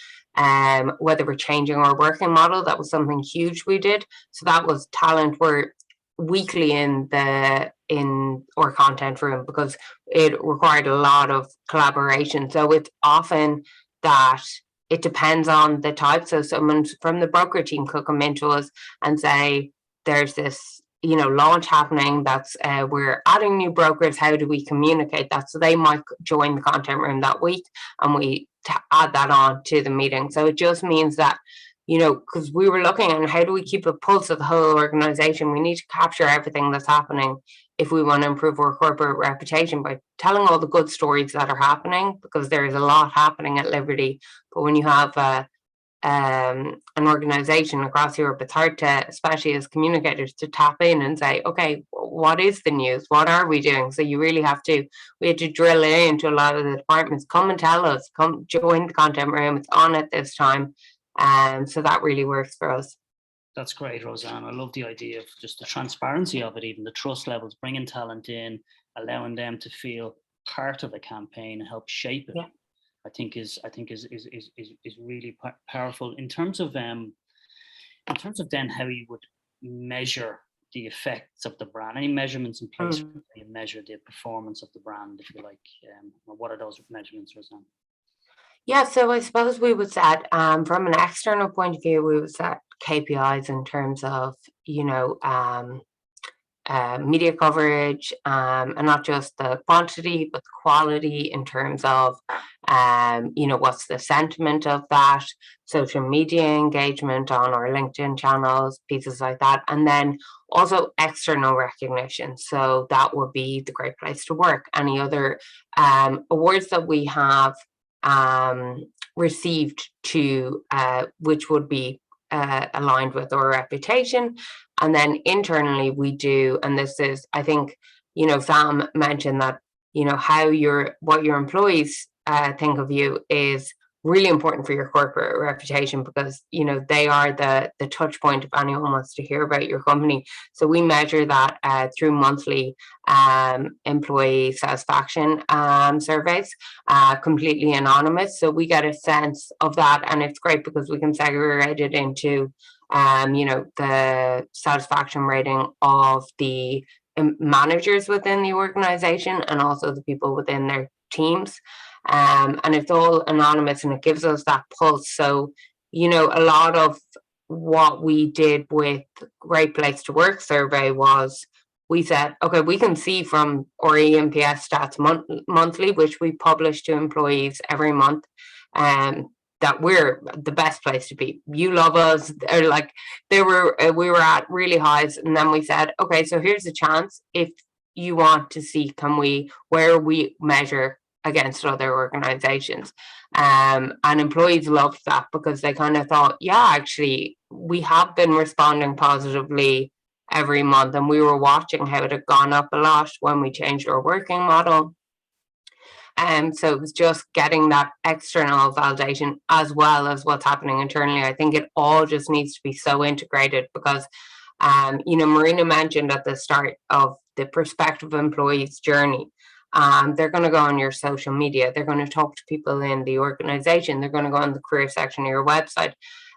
whether we're changing our working model. That was something huge we did. So that was talent were weekly in our content room, because it required a lot of collaboration. So it's often that it depends on the type. So someone from the broker team could come into us and say, there's this launch happening, that's we're adding new brokers, how do we communicate that? So they might join the content room that week, and we add that on to the meeting. So it just means that because we were looking at how do we keep a pulse of the whole organization. We need to capture everything that's happening if we want to improve our corporate reputation by telling all the good stories that are happening, because there is a lot happening at Liberty. But when you have an organization across Europe, it's hard to, especially as communicators, to tap in and say, okay, what is the news? What are we doing? So you really we had to drill into a lot of the departments. Come and tell us, come join the content room. It's on at this time. So that really works for us. That's great, Roseanne. I love the idea of just the transparency of it, even the trust levels, bringing talent in, allowing them to feel part of the campaign and help shape it. Yeah. I think is really powerful in terms of then how you would measure the effects of the brand? Any measurements in place Mm. where you measure the performance of the brand, if you like? Or what are those measurements, Roseanne? Yeah, so I suppose we would set, from an external point of view, we would set KPIs in terms of, media coverage, and not just the quantity, but the quality in terms of, what's the sentiment of that, social media engagement on our LinkedIn channels, pieces like that. And then also external recognition. So that would be the Great Place to Work, any other awards that we have received which would be aligned with our reputation. And then internally we do, and this is, I think, Sam mentioned that, what your employees think of you is really important for your corporate reputation, because, they are the touch point if anyone wants to hear about your company. So we measure that through monthly employee satisfaction surveys, completely anonymous. So we get a sense of that, and it's great because we can segregate it into the satisfaction rating of the managers within the organization and also the people within their teams. And it's all anonymous, and it gives us that pulse. So, a lot of what we did with Great Place to Work survey was we said, okay, we can see from our EMPS stats monthly, which we publish to employees every month, that we're the best place to be. You love us. Or like we were at really highs, and then we said, okay, so here's a chance. If you want to see, where we measure against other organizations, and employees loved that because they kind of thought, yeah, actually, we have been responding positively every month, and we were watching how it had gone up a lot when we changed our working model. So it was just getting that external validation as well as what's happening internally. I think it all just needs to be so integrated because, Marina mentioned at the start of the prospective employee's journey, they're going to go on your social media. They're going to talk to people in the organization. They're going to go on the career section of your website.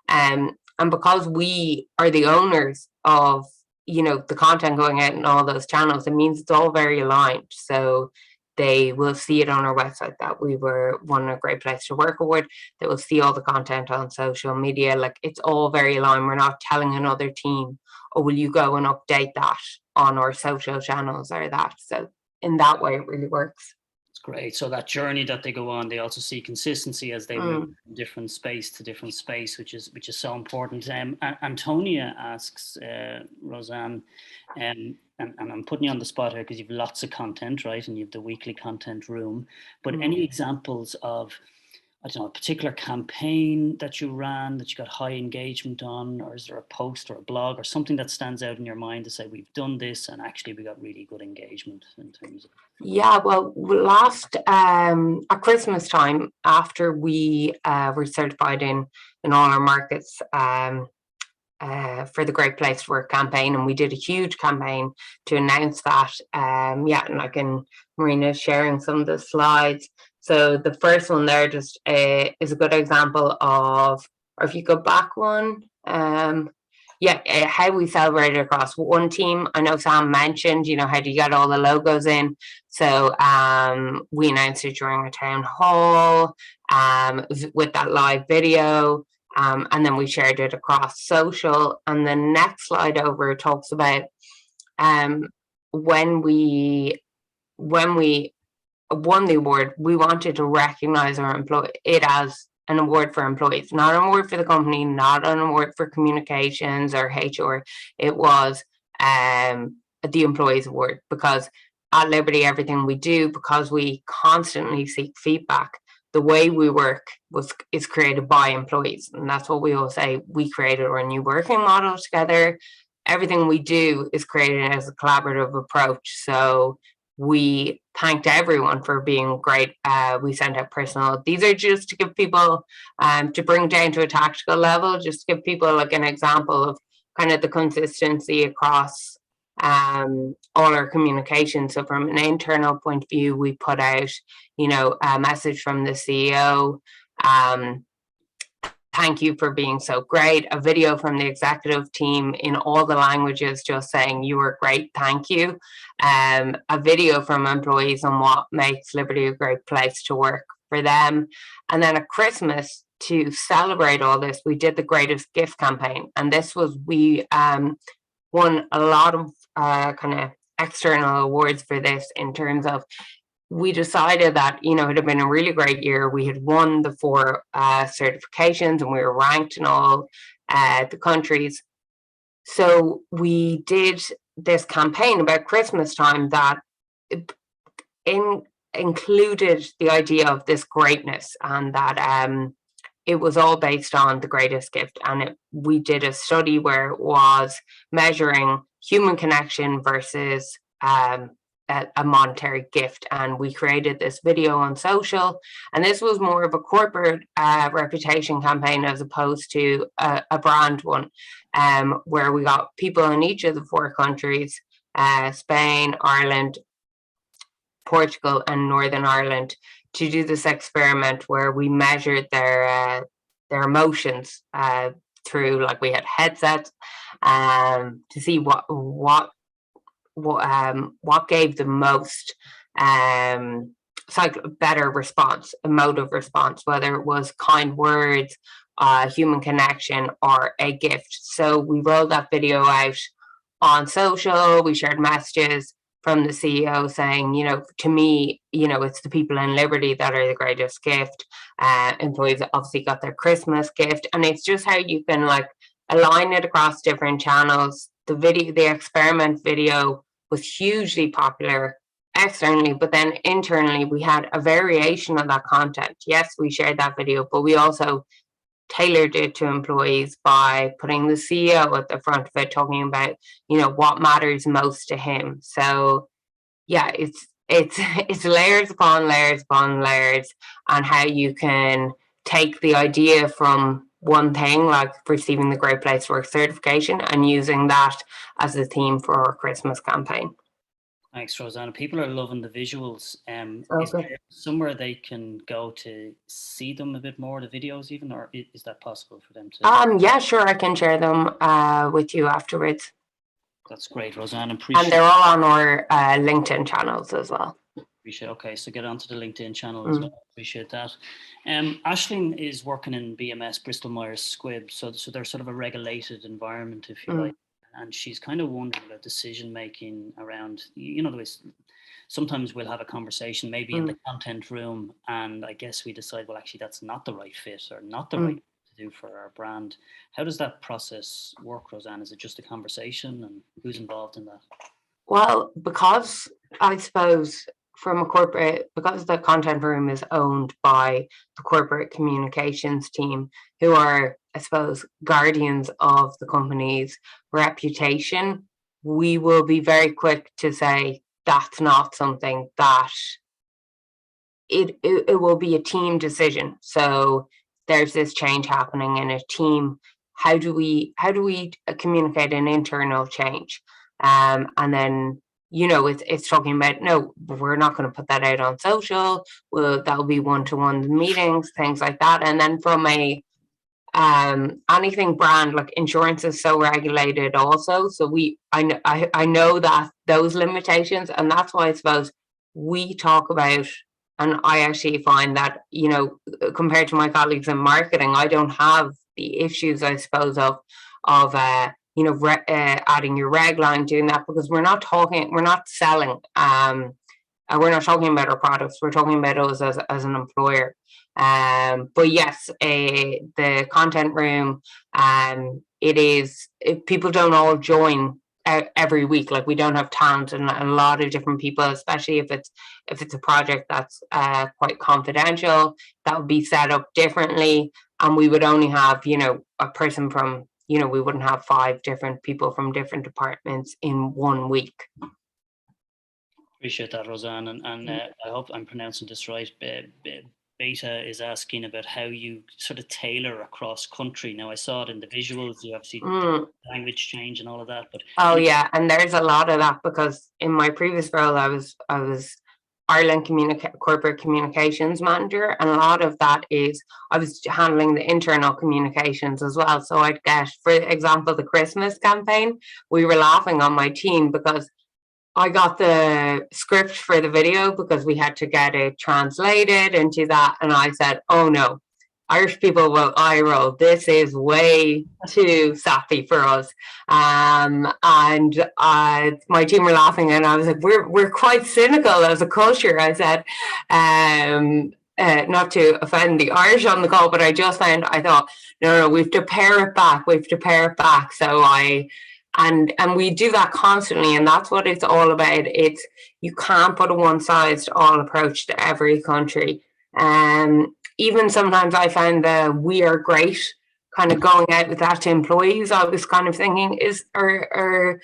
And because we are the owners of, the content going out in all those channels, it means it's all very aligned. So they will see it on our website that we won a Great Place to Work award. They will see all the content on social media. Like, it's all very aligned. We're not telling another team, oh, will you go and update that on our social channels or that. So in that way, it really works. It's great. So that journey that they go on, they also see consistency as they move from different space to different space, which is so important. Antonia asks, Roseanne, and I'm putting you on the spot here because you've lots of content, right? And you have the weekly content room. But any examples of, I don't know, a particular campaign that you ran that you got high engagement on, or is there a post or a blog or something that stands out in your mind to say we've done this and actually we got really good engagement in terms of? Yeah, well, last at Christmas time, after we were certified in all our markets for the Great Place to Work campaign, and we did a huge campaign to announce that. And I can, Marina, sharing some of the slides. So the first one there just is a good example of, or if you go back one, how we celebrated across one team. I know Sam mentioned, how do you get all the logos in? So we announced it during a town hall with that live video. And then we shared it across social. And the next slide over talks about when we won the award, we wanted to recognize it as an award for employees, not an award for the company, not an award for communications or HR. It was the employees award, because at Liberty, everything we do, because we constantly seek feedback, the way we work is created by employees. And that's what we all say. We created our new working model together. Everything we do is created as a collaborative approach. So we thanked everyone for being great. We sent out personal. These are just to give people, to bring down to a tactical level, just to give people like an example of kind of the consistency across all our communication. So from an internal point of view, we put out, a message from the CEO thank you for being so great. A video from the executive team in all the languages just saying you were great, thank you. A video from employees on what makes Liberty a great place to work for them. And then at Christmas, to celebrate all this, we did the greatest gift campaign. And this was, we won a lot of kind of external awards for this, in terms of, we decided that, you know, it had been a really great year. We had won the 4 certifications, and we were ranked in all the countries. So we did this campaign about Christmas time that included the idea of this greatness, and that it was all based on the greatest gift. And we did a study where it was measuring human connection versus a monetary gift, and we created this video on social. And this was more of a corporate reputation campaign as opposed to a brand one, where we got people in each of the 4 countries, Spain, Ireland, Portugal and Northern Ireland, to do this experiment where we measured their emotions through, like, we had headsets to see what gave the most better response, emotive response, whether it was kind words, human connection, or a gift. So we rolled that video out on social. We shared messages from the CEO saying, you know, to me, you know, it's the people in Liberty that are the greatest gift. Employees obviously got their Christmas gift, and it's just how you can, like, align it across different channels. The experiment video was hugely popular externally, but then internally we had a variation of that content. Yes, we shared that video, but we also tailored it to employees by putting the CEO at the front of it, talking about, you know, what matters most to him. So yeah, it's layers upon layers upon layers, and how you can take the idea from one thing, like receiving the Great Place to Work certification, and using that as a theme for our Christmas campaign. Thanks, Rosanna. People are loving the visuals. Is Okay. there somewhere they can go to see them a bit more, the videos even, or is that possible for them to? Yeah, sure, I can share them with you afterwards. That's great, Rosanna. And they're all on our LinkedIn channels as well. Appreciate. Okay, so get onto the LinkedIn channel as well. Appreciate that. Aisling is working in BMS, Bristol Myers Squibb, so they're sort of a regulated environment, if you like. And she's kind of wondering about decision making around, you know, the way sometimes we'll have a conversation maybe in the content room, and I guess we decide, well, actually that's not the right fit, or not the right thing to do for our brand. How does that process work, Roseanne? Is it just a conversation, and who's involved in that? Well, because I suppose from a corporate, because the content room is owned by the corporate communications team, who are, I suppose, guardians of the company's reputation, we will be very quick to say that's not something that it will be a team decision. So there's this change happening in a team. How do we communicate an internal change? And then, you know, it's talking about, no, we're not going to put that out on social. Well, that'll be one-to-one meetings, things like that. And then from a anything brand, like insurance is so regulated also. So I know that those limitations, and that's why I suppose we talk about, and I actually find that, you know, compared to my colleagues in marketing, I don't have the issues, I suppose, of you know, adding your reg line, doing that, because we're not selling, we're not talking about our products, we're talking about us as an employer. But yes, the content room, people don't all join every week. Like, we don't have talent and a lot of different people, especially if it's a project that's quite confidential, that would be set up differently, and we would only have, you know, a person from, you know, we wouldn't have 5 different people from different departments in 1 week. Appreciate that, Roseanne, and I hope I'm pronouncing this right. Beta is asking about how you sort of tailor across country. Now, I saw it in the visuals, you obviously language change and all of that, but yeah, and there's a lot of that, because in my previous role I was Ireland corporate communications manager, and a lot of that is I was handling the internal communications as well. So I'd get, for example, the Christmas campaign. We were laughing on my team because I got the script for the video because we had to get it translated into that, and I said, "Oh no, Irish people will eye roll. This is way too sappy for us." And my team were laughing, and I was like, "We're quite cynical as a culture." I said, not to offend the Irish on the call, but I thought, no, we have to pare it back. We have to pare it back. So and we do that constantly, and that's what it's all about. It's, you can't put a one-size-fits-all approach to every country. Even sometimes I find the "we are great" kind of going out with that to employees. I was kind of thinking, are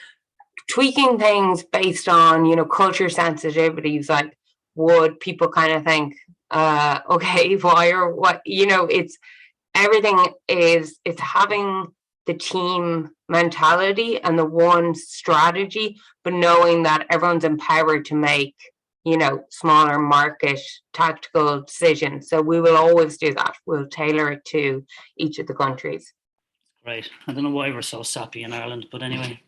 tweaking things based on, culture sensitivities. Like, would people kind of think, okay, why or what? It's having the team mentality and the one strategy, but knowing that everyone's empowered to make, smaller market tactical decisions. So we will always do that. We'll tailor it to each of the countries. Right. I don't know why we're so sappy in Ireland, but anyway,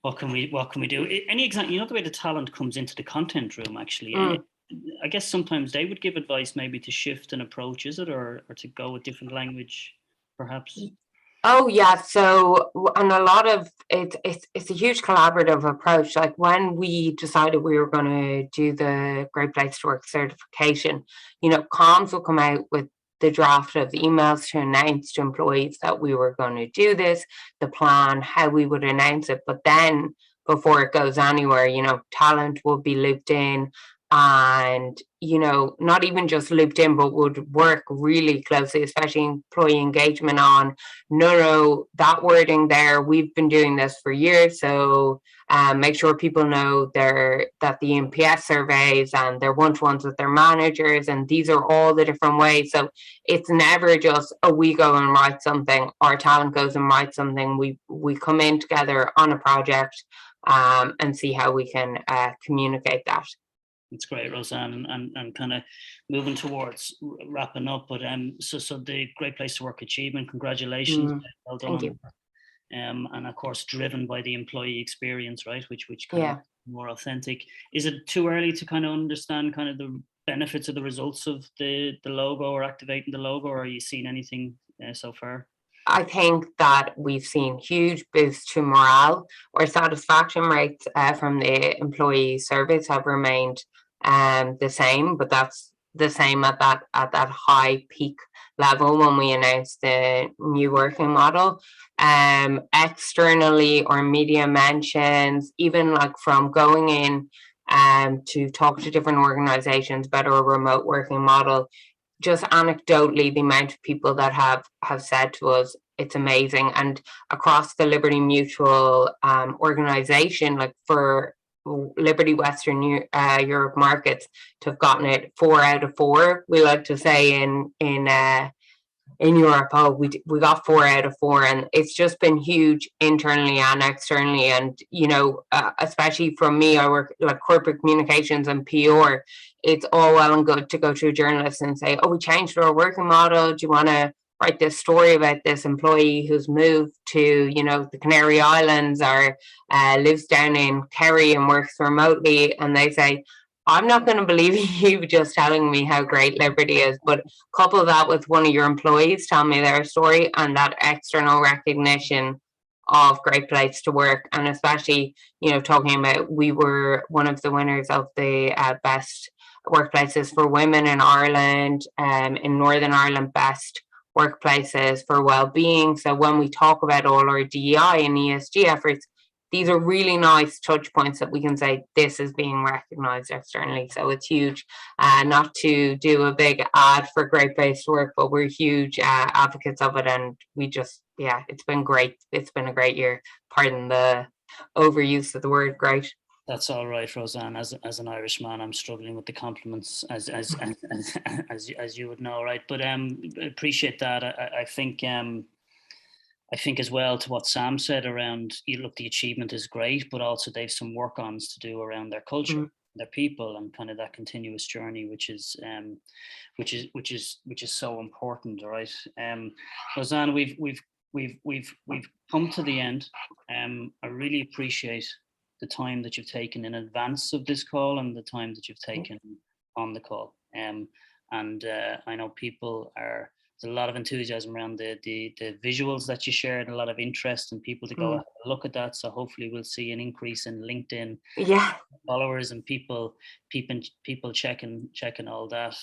what can we do? Any example? The way the talent comes into the content room, actually. I guess sometimes they would give advice maybe to shift an approach, is it, or to go with different language, perhaps? Oh yeah, so, and a lot of it's a huge collaborative approach. Like when we decided we were going to do the Great Place to Work certification, comms will come out with the draft of emails to announce to employees that we were going to do this, the plan, how we would announce it. But then before it goes anywhere, talent will be looped in, and not even just looped in, but would work really closely, especially employee engagement on, no, that wording there, we've been doing this for years, so make sure people know that the NPS surveys and their one-to-ones with their managers, and these are all the different ways. So it's never just, we go and write something, our talent goes and writes something. We come in together on a project and see how we can communicate that. It's great, Roseanne, and kind of moving towards wrapping up. But so the Great Place to Work achievement, congratulations, well done. Thank you. And of course, driven by the employee experience, right? Which kind Yeah. of more authentic. Is it too early to kind of understand kind of the benefits of the results of the logo or activating the logo, or are you seeing anything so far? I think that we've seen huge boosts to morale. Our satisfaction rates from the employee surveys have remained the same, but that's the same at that high peak level when we announced the new working model. Externally, or media mentions, even like from going in to talk to different organizations about a remote working model, just anecdotally, the amount of people that have said to us, it's amazing. And across the Liberty Mutual organization, like for Liberty Western Europe markets, to have gotten it 4 out of 4, we like to say in Europe, we got 4 out of 4, and it's just been huge internally and externally. And especially from me, I work like corporate communications and PR. It's all well and good to go to a journalist and say, "Oh, we changed our working model. Do you want to write this story about this employee who's moved to the Canary Islands, or lives down in Kerry and works remotely?" And they say, "I'm not going to believe you just telling me how great Liberty is," but couple that with one of your employees tell me their story, and that external recognition of Great Place to Work. And especially, talking about, we were one of the winners of the best workplaces for women in Ireland, in Northern Ireland, best workplaces for well-being. So when we talk about all our DEI and ESG efforts, these are really nice touch points that we can say this is being recognized externally. So it's huge. Not to do a big ad for Great Place to Work, but we're huge advocates of it. And we just, it's been great. It's been a great year. Pardon the overuse of the word great. That's all right, Roseanne. As an Irishman, I'm struggling with the compliments, as you would know, right? But appreciate that. I think as well, to what Sam said around, the achievement is great, but also they've some work-ons to do around their culture. their people, and kind of that continuous journey, which is so important. All right, Roseanne, we've come to the end. I really appreciate the time that you've taken in advance of this call and the time that you've taken on the call. And I know there's a lot of enthusiasm around the visuals that you shared, a lot of interest in people to go have a look at that. So hopefully we'll see an increase in LinkedIn followers and people checking all that.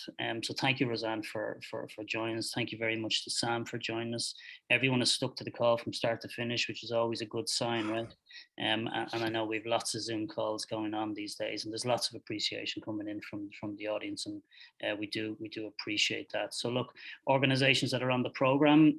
So thank you, Roseanne, for joining us. Thank you very much to Sam for joining us. Everyone has stuck to the call from start to finish, which is always a good sign, right? And I know we've lots of Zoom calls going on these days, and there's lots of appreciation coming in from the audience, and we do appreciate that. So look, organizations that are on the program,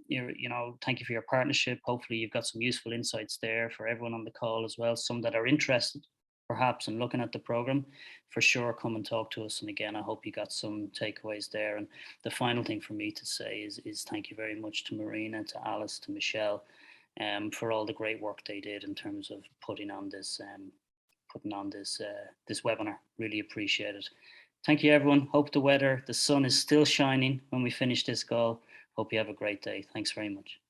thank you for your partnership. Hopefully you've got some useful insights there for everyone on the call as well. Some that are interested perhaps in looking at the program, for sure come and talk to us. And again, I hope you got some takeaways there. And the final thing for me to say is thank you very much to Marina, to Alice, to Michelle, for all the great work they did in terms of putting on this this webinar. Really appreciate it. Thank you, everyone. Hope the sun is still shining when we finish this call. Hope you have a great day. Thanks very much.